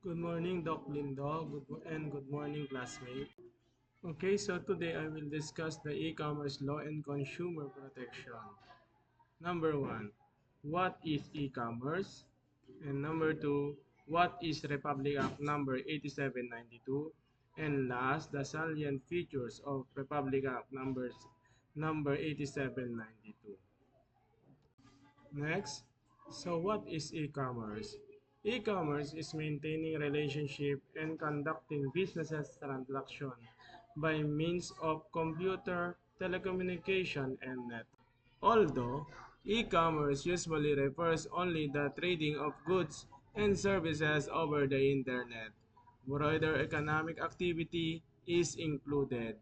Good morning, Doc Lindo, and good morning, classmate. Okay, so today I will discuss the e-commerce law and consumer protection. Number one, what is e-commerce? And number two, what is Republic Act number 8792? And last, the salient features of Republic Act number 8792. Next, so what is e-commerce? E-commerce is maintaining relationship and conducting business transaction by means of computer, telecommunication, and net. Although e-commerce usually refers only the trading of goods and services over the internet, broader economic activity is included.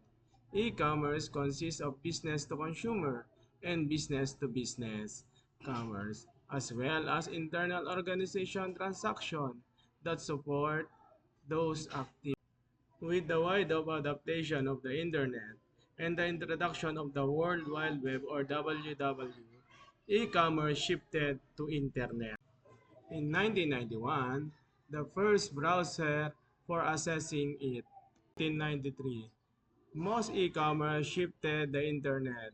E-commerce consists of business to consumer and business to business commerce, as well as internal organization transaction that support those activities. With the wide of adaptation of the internet and the introduction of the World Wide Web or WW, e-commerce shifted to internet. In 1991, the first browser for accessing it. 1993, most e-commerce shifted the internet.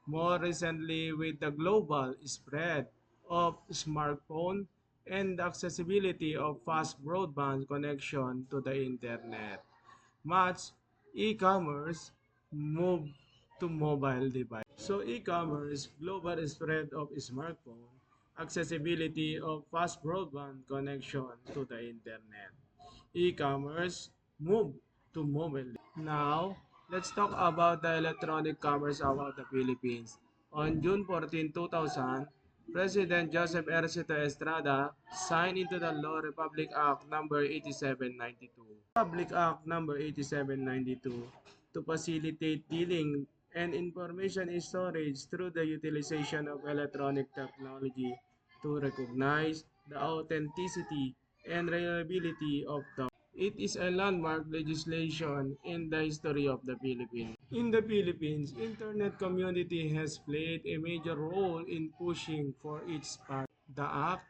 More recently, with the global spread of smartphone and the accessibility of fast broadband connection to the internet, much e-commerce moved to mobile device. So e-commerce, global spread of smartphone, accessibility of fast broadband connection to the internet. E-commerce moved to mobile. Now, let's talk about the electronic commerce of the Philippines. On June 14, 2000, President Joseph Ercito Estrada signed into the law Republic Act number 8792. Republic Act number 8792 to facilitate dealing and information storage through the utilization of electronic technology to recognize the authenticity and reliability of the. It is a landmark legislation in the history of the Philippines. In the Philippines, internet community has played a major role in pushing for its part. The act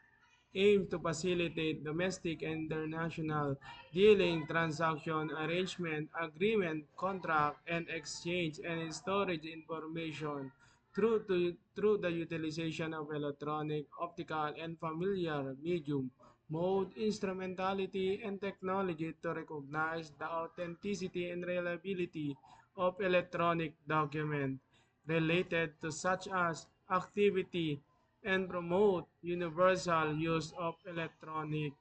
aims to facilitate domestic and international dealing, transaction, arrangement, agreement, contract, and exchange and storage information through the utilization of electronic, optical, and familiar medium, mode, instrumentality, and technology to recognize the authenticity and reliability of electronic document related to such as activity and promote universal use of electronic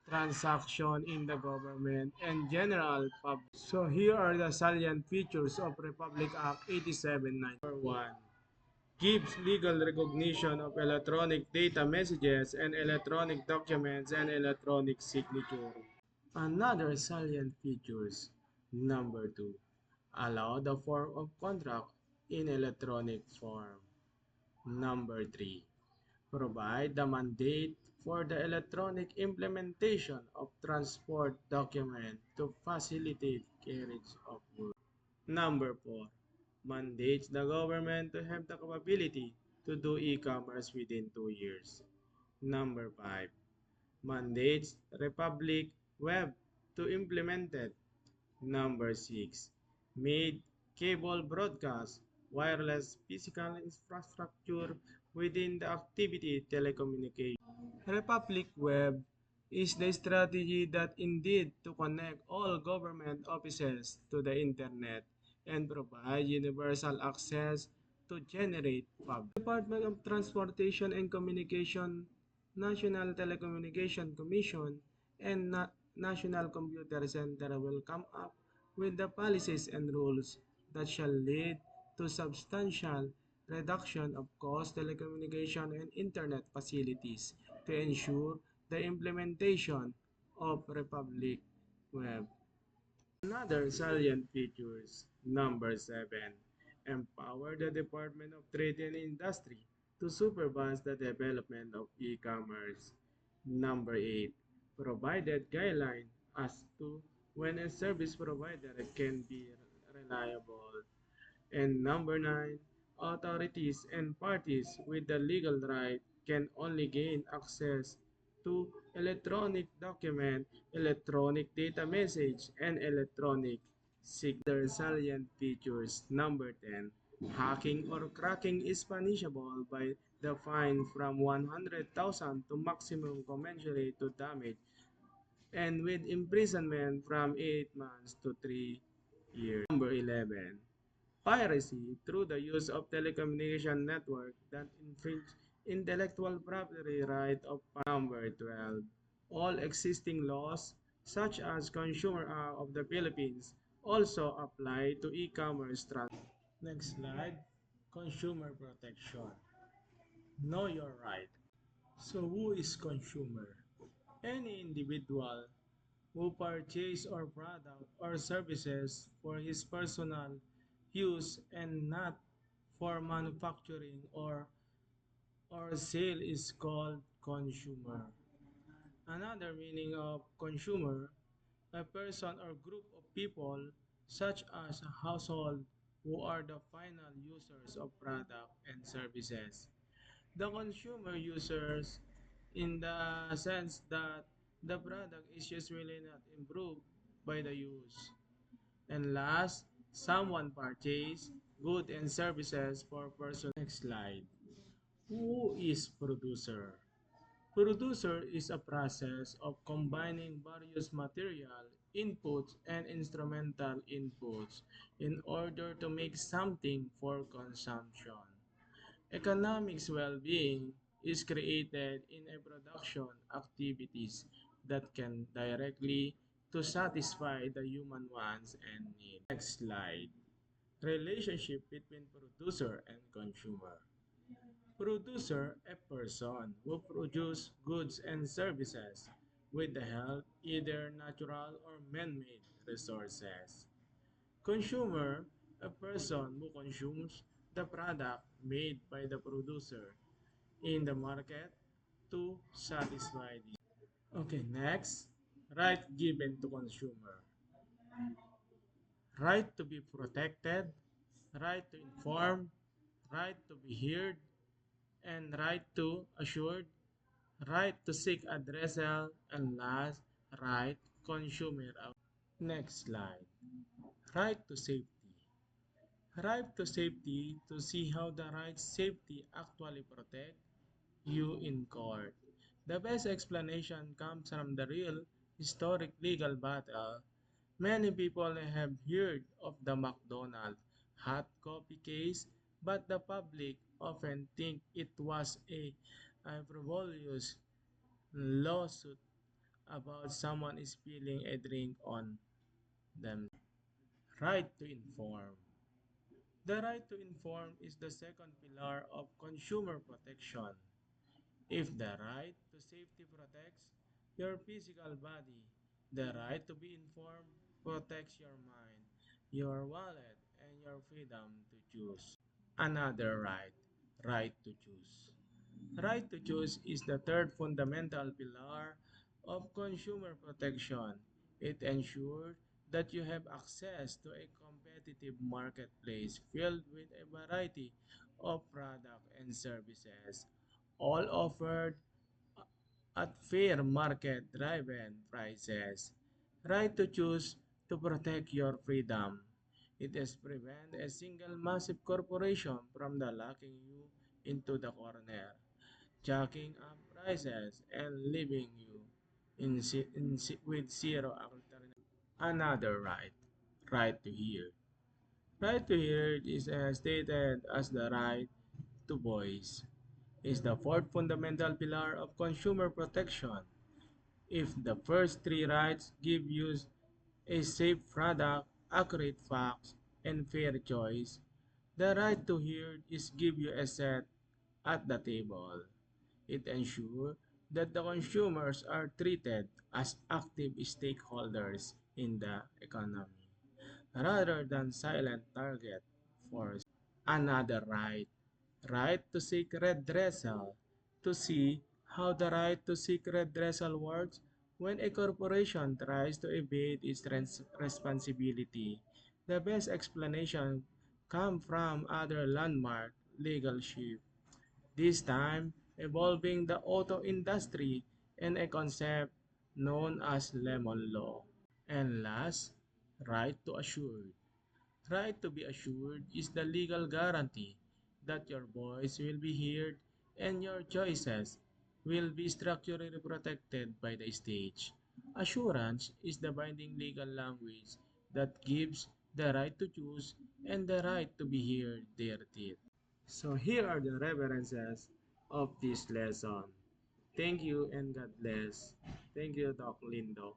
transaction in the government and general public. So here are the salient features of Republic Act 8790. Number 1. Gives legal recognition of electronic data messages and electronic documents and electronic signature. Another salient features. Number 2. Allow the form of contract in electronic form. Number 3. Provide the mandate for the electronic implementation of transport document to facilitate carriage of goods. Number 4. Mandates the government to have the capability to do e-commerce within 2 years. Number 5. Mandates Republic Web to implement it. Number 6. Made cable broadcast wireless physical infrastructure within the activity telecommunication. Republic Web is the strategy that indeed to connect all government offices to the internet and provide universal access to generate public. Department of Transportation and Communication, National Telecommunication Commission, and National Computer Center will come up with the policies and rules that shall lead to substantial reduction of cost telecommunication and internet facilities to ensure the implementation of Republic Web. Another salient features. Number 7. Empower the Department of Trade and Industry to supervise the development of e-commerce. Number 8. Provided guideline as to when a service provider can be reliable. And number 9. Authorities and parties with the legal right can only gain access to electronic document, electronic data message, and electronic other salient features. Number 10. Hacking or cracking is punishable by the fine from 100,000 to maximum commensurate to damage and with imprisonment from 8 months to 3 years. Number 11. Piracy through the use of telecommunication network that infringe intellectual property right of number 12. All existing laws such as Consumer Act of the Philippines also apply to e-commerce transactions. Next slide. Consumer protection. Know your right. So who is consumer? Any individual who purchase or product or services for his personal use and not for manufacturing or sale is called consumer. Another meaning of consumer, a person or group of people such as a household who are the final users of product and services. The consumer users in the sense that the product is usually not improved by the use. And last, someone purchase goods and services for personal. Next slide. Who is producer? Producer is a process of combining various material inputs and instrumental inputs in order to make something for consumption. Economics well-being is created in a production activities that can directly to satisfy the human wants and needs. Next slide. Relationship between producer and consumer. Producer, a person who produce goods and services with the help either natural or man-made resources. Consumer, a person who consumes the product made by the producer in the market to satisfy this. Okay, next, right given to consumer. Right to be protected, right to inform, right to be heard, and right to assured, right to seek addressal, and last, right consumer. Next slide. Right to safety. Right to safety to see how the right safety actually protect you in court. The best explanation comes from the real historic legal battle. Many people have heard of the McDonald hot coffee case, but the public often think it was a frivolous lawsuit about someone spilling a drink on them. Right to inform. The right to inform is the second pillar of consumer protection. If the right to safety protects your physical body, the right to be informed protects your mind, your wallet, and your freedom to choose. Another right, right to choose. Right to choose is the third fundamental pillar of consumer protection. It ensures that you have access to a competitive marketplace filled with a variety of products and services, all offered at fair market-driven prices. Right to choose to protect your freedom. It is prevent a single massive corporation from the locking you into the corner, jacking up prices, and leaving you with zero alternative. Another right, right to hear. Right to hear is stated as the right to voice. Is the fourth fundamental pillar of consumer protection. If the first three rights give you a safe product, accurate facts, and fair choice, the right to hear is give you a seat at the table. It ensures that the consumers are treated as active stakeholders in the economy rather than silent target for another right. Right to seek redressal. To see how the right to seek redressal works when a corporation tries to evade its responsibility. The best explanation come from other landmark legal shift. This time involving the auto industry and a concept known as lemon law. And last, right to assured. Right to be assured is the legal guarantee that your voice will be heard and your choices will be structurally protected by the state. Assurance is the binding legal language that gives the right to choose and the right to be heard their teeth. So here are the references of this lesson. Thank you and God bless. Thank you, Doc Lindo.